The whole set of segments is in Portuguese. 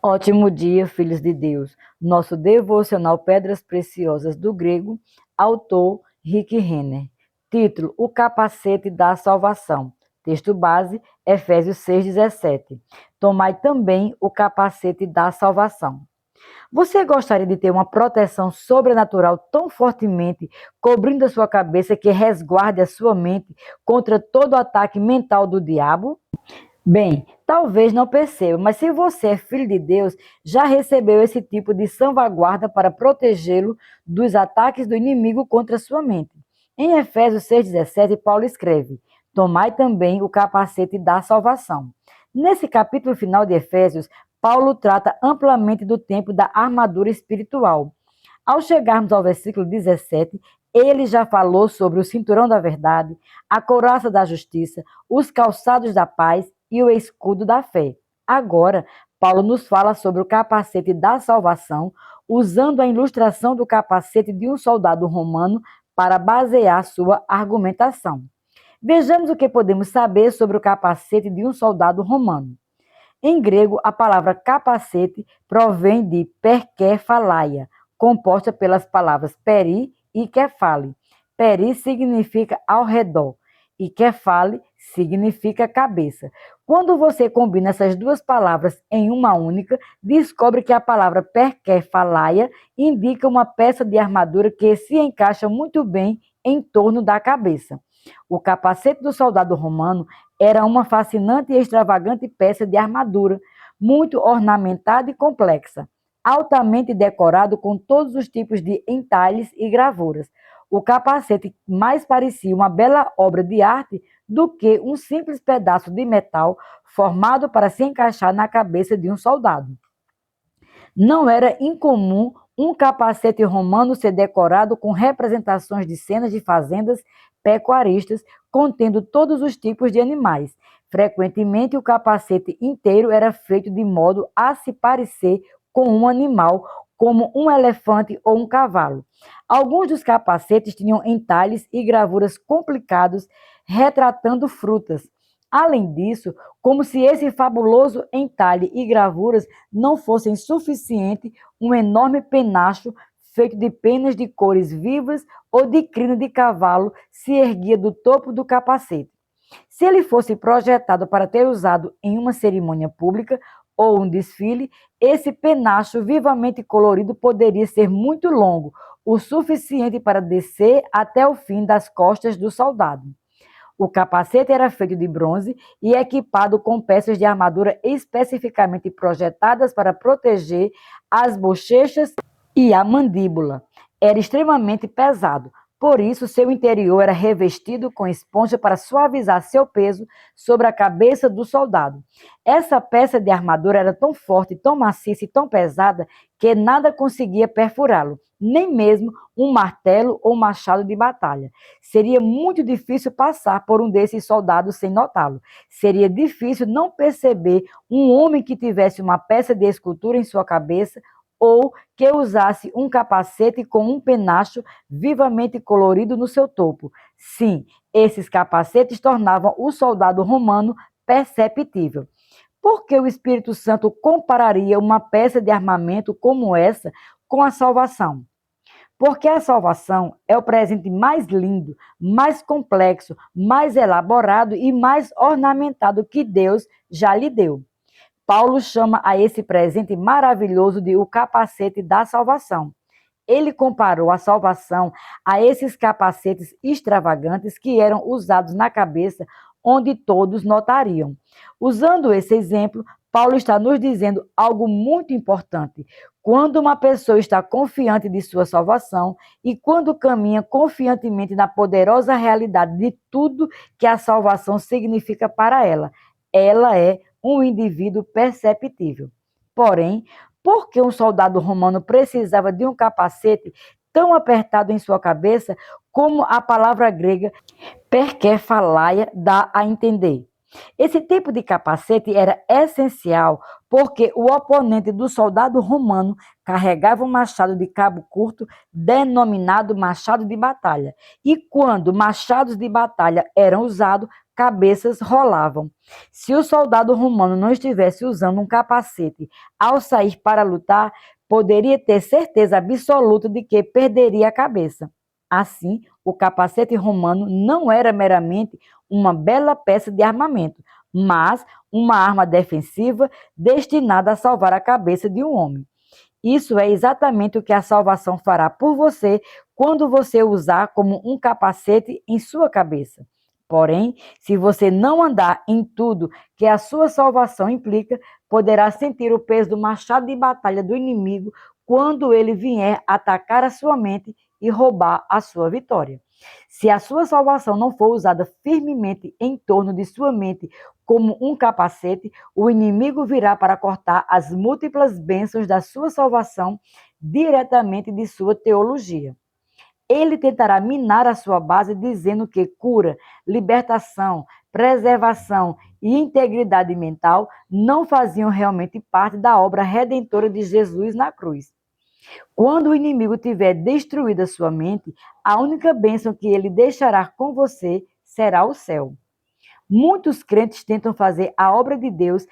Ótimo dia, filhos de Deus. Nosso devocional Pedras Preciosas do grego, autor Rick Renner. Título: O capacete da salvação. Texto base, Efésios 6,17. Tomai também o capacete da salvação. Você gostaria de ter uma proteção sobrenatural tão fortemente cobrindo a sua cabeça que resguarde a sua mente contra todo ataque mental do diabo? Bem, talvez não perceba, mas se você é filho de Deus, já recebeu esse tipo de salvaguarda para protegê-lo dos ataques do inimigo contra sua mente. Em Efésios 6,17, Paulo escreve: Tomai também o capacete da salvação. Nesse capítulo final de Efésios, Paulo trata amplamente do tempo da armadura espiritual. Ao chegarmos ao versículo 17, ele já falou sobre o cinturão da verdade, a couraça da justiça, os calçados da paz e o escudo da fé. Agora, Paulo nos fala sobre o capacete da salvação, usando a ilustração do capacete de um soldado romano para basear sua argumentação. Vejamos o que podemos saber sobre o capacete de um soldado romano. Em grego, a palavra capacete provém de perkephalaia, composta pelas palavras peri e kephale. Peri significa ao redor e kephale significa cabeça. Quando você combina essas duas palavras em uma única, descobre que a palavra perkephalaia indica uma peça de armadura que se encaixa muito bem em torno da cabeça. O capacete do soldado romano era uma fascinante e extravagante peça de armadura, muito ornamentada e complexa, altamente decorado com todos os tipos de entalhes e gravuras. O capacete mais parecia uma bela obra de arte do que um simples pedaço de metal formado para se encaixar na cabeça de um soldado. Não era incomum um capacete romano ser decorado com representações de cenas de fazendas pecuaristas, contendo todos os tipos de animais. Frequentemente, o capacete inteiro era feito de modo a se parecer com um animal, como um elefante ou um cavalo. Alguns dos capacetes tinham entalhes e gravuras complicados, retratando frutas. Além disso, como se esse fabuloso entalhe e gravuras não fossem suficiente, um enorme penacho feito de penas de cores vivas ou de crina de cavalo se erguia do topo do capacete. Se ele fosse projetado para ter usado em uma cerimônia pública ou um desfile, esse penacho vivamente colorido poderia ser muito longo, o suficiente para descer até o fim das costas do soldado. O capacete era feito de bronze e equipado com peças de armadura especificamente projetadas para proteger as bochechas e a mandíbula. Era extremamente pesado, por isso seu interior era revestido com esponja para suavizar seu peso sobre a cabeça do soldado. Essa peça de armadura era tão forte, tão maciça e tão pesada que nada conseguia perfurá-lo, nem mesmo um martelo ou machado de batalha. Seria muito difícil passar por um desses soldados sem notá-lo. Seria difícil não perceber um homem que tivesse uma peça de escultura em sua cabeça ou que usasse um capacete com um penacho vivamente colorido no seu topo. Sim, esses capacetes tornavam o soldado romano perceptível. Por que o Espírito Santo compararia uma peça de armamento como essa com a salvação? Porque a salvação é o presente mais lindo, mais complexo, mais elaborado e mais ornamentado que Deus já lhe deu. Paulo chama a esse presente maravilhoso de o capacete da salvação. Ele comparou a salvação a esses capacetes extravagantes que eram usados na cabeça, onde todos notariam. Usando esse exemplo, Paulo está nos dizendo algo muito importante. Quando uma pessoa está confiante de sua salvação e quando caminha confiantemente na poderosa realidade de tudo que a salvação significa para ela é um indivíduo perceptível. Porém, por que um soldado romano precisava de um capacete tão apertado em sua cabeça como a palavra grega perkephalaia dá a entender? Esse tipo de capacete era essencial porque o oponente do soldado romano carregava um machado de cabo curto denominado machado de batalha. E quando machados de batalha eram usados, cabeças rolavam. Se o soldado romano não estivesse usando um capacete ao sair para lutar, poderia ter certeza absoluta de que perderia a cabeça. Assim, o capacete romano não era meramente uma bela peça de armamento, mas uma arma defensiva destinada a salvar a cabeça de um homem. Isso é exatamente o que a salvação fará por você quando você usar como um capacete em sua cabeça. Porém, se você não andar em tudo que a sua salvação implica, poderá sentir o peso do machado de batalha do inimigo quando ele vier atacar a sua mente e roubar a sua vitória. Se a sua salvação não for usada firmemente em torno de sua mente como um capacete, o inimigo virá para cortar as múltiplas bênçãos da sua salvação diretamente de sua teologia. Ele tentará minar a sua base dizendo que cura, libertação, preservação e integridade mental não faziam realmente parte da obra redentora de Jesus na cruz. Quando o inimigo tiver destruído a sua mente, a única bênção que ele deixará com você será o céu. Muitos crentes tentam fazer a obra de Deus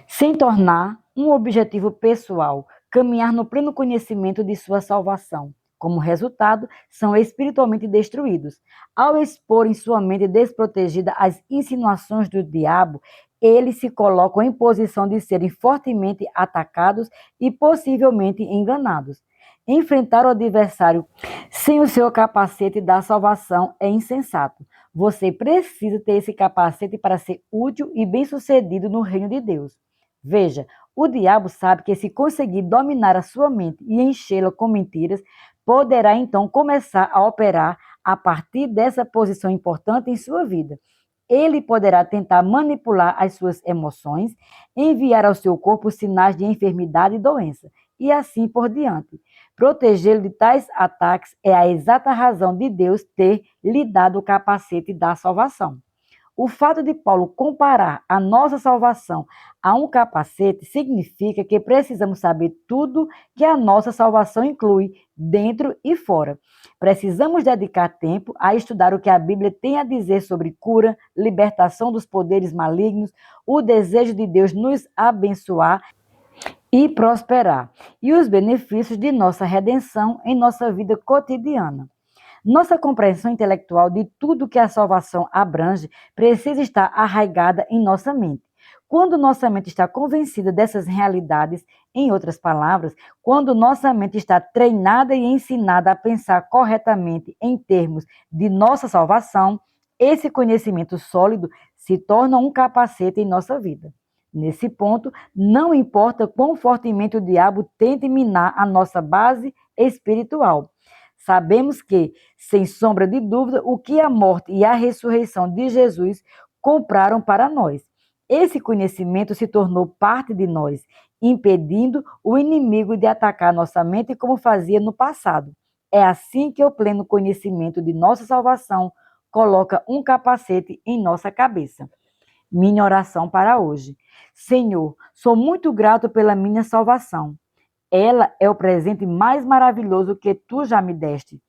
sem tornar um objetivo pessoal, caminhar no pleno conhecimento de sua salvação. Como resultado, são espiritualmente destruídos. Ao expor em sua mente desprotegida as insinuações do diabo, eles se colocam em posição de serem fortemente atacados e possivelmente enganados. Enfrentar o adversário sem o seu capacete da salvação é insensato. Você precisa ter esse capacete para ser útil e bem-sucedido no reino de Deus. Veja, o diabo sabe que se conseguir dominar a sua mente e enchê-la com mentiras, poderá então começar a operar a partir dessa posição importante em sua vida. Ele poderá tentar manipular as suas emoções, enviar ao seu corpo sinais de enfermidade e doença, e assim por diante. Protegê-lo de tais ataques é a exata razão de Deus ter lhe dado o capacete da salvação. O fato de Paulo comparar a nossa salvação a um capacete significa que precisamos saber tudo que a nossa salvação inclui, dentro e fora. Precisamos dedicar tempo a estudar o que a Bíblia tem a dizer sobre cura, libertação dos poderes malignos, o desejo de Deus nos abençoar e prosperar, e os benefícios de nossa redenção em nossa vida cotidiana. Nossa compreensão intelectual de tudo que a salvação abrange precisa estar arraigada em nossa mente. Quando nossa mente está convencida dessas realidades, em outras palavras, quando nossa mente está treinada e ensinada a pensar corretamente em termos de nossa salvação, esse conhecimento sólido se torna um capacete em nossa vida. Nesse ponto, não importa quão fortemente o diabo tente minar a nossa base espiritual. Sabemos que, sem sombra de dúvida, o que a morte e a ressurreição de Jesus compraram para nós. Esse conhecimento se tornou parte de nós, impedindo o inimigo de atacar nossa mente como fazia no passado. É assim que o pleno conhecimento de nossa salvação coloca um capacete em nossa cabeça. Minha oração para hoje. Senhor, sou muito grato pela minha salvação. Ela é o presente mais maravilhoso que tu já me deste.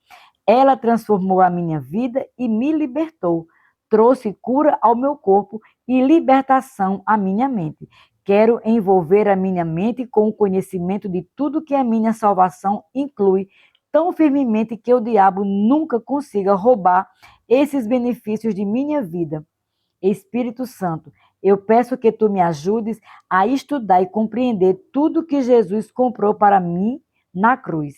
Ela transformou a minha vida e me libertou. Trouxe cura ao meu corpo e libertação à minha mente. Quero envolver a minha mente com o conhecimento de tudo que a minha salvação inclui, tão firmemente que o diabo nunca consiga roubar esses benefícios de minha vida. Espírito Santo, eu peço que tu me ajudes a estudar e compreender tudo que Jesus comprou para mim na cruz.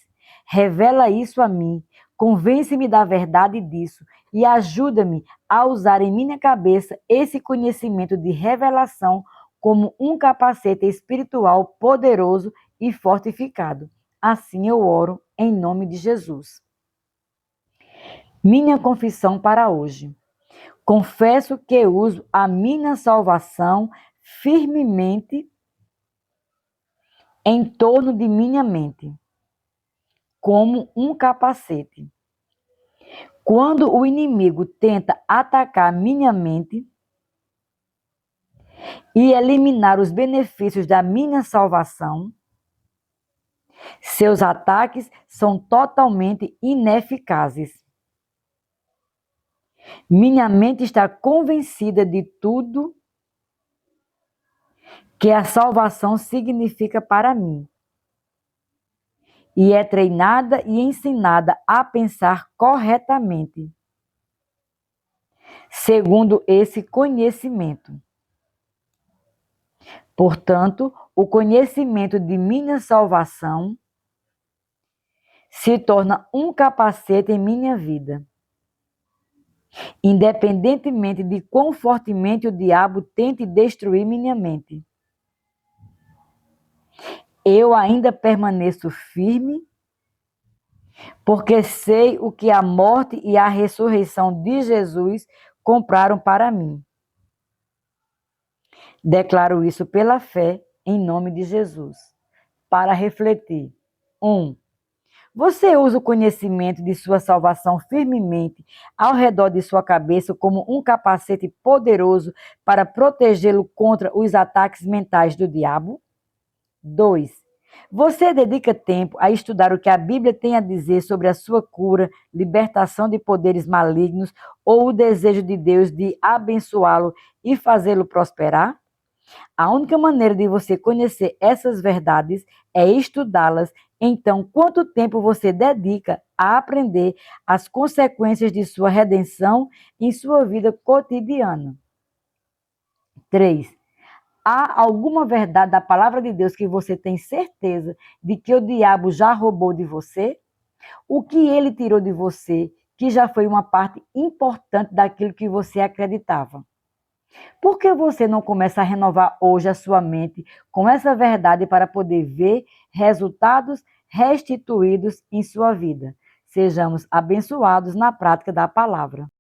Revela isso a mim, convence-me da verdade disso e ajuda-me a usar em minha cabeça esse conhecimento de revelação como um capacete espiritual poderoso e fortificado. Assim eu oro em nome de Jesus. Minha confissão para hoje. Confesso que uso a minha salvação firmemente em torno de minha mente, como um capacete. Quando o inimigo tenta atacar minha mente e eliminar os benefícios da minha salvação, seus ataques são totalmente ineficazes. Minha mente está convencida de tudo que a salvação significa para mim. E é treinada e ensinada a pensar corretamente, segundo esse conhecimento. Portanto, o conhecimento de minha salvação se torna um capacete em minha vida. Independentemente de quão fortemente o diabo tente destruir minha mente, eu ainda permaneço firme, porque sei o que a morte e a ressurreição de Jesus compraram para mim. Declaro isso pela fé, em nome de Jesus. Para refletir. 1. Você usa o conhecimento de sua salvação firmemente ao redor de sua cabeça como um capacete poderoso para protegê-lo contra os ataques mentais do diabo? 2. Você dedica tempo a estudar o que a Bíblia tem a dizer sobre a sua cura, libertação de poderes malignos ou o desejo de Deus de abençoá-lo e fazê-lo prosperar? A única maneira de você conhecer essas verdades é estudá-las. Então, quanto tempo você dedica a aprender as consequências de sua redenção em sua vida cotidiana? 3. Há alguma verdade da palavra de Deus que você tem certeza de que o diabo já roubou de você? O que ele tirou de você, que já foi uma parte importante daquilo que você acreditava? Por que você não começa a renovar hoje a sua mente com essa verdade para poder ver resultados restituídos em sua vida? Sejamos abençoados na prática da palavra.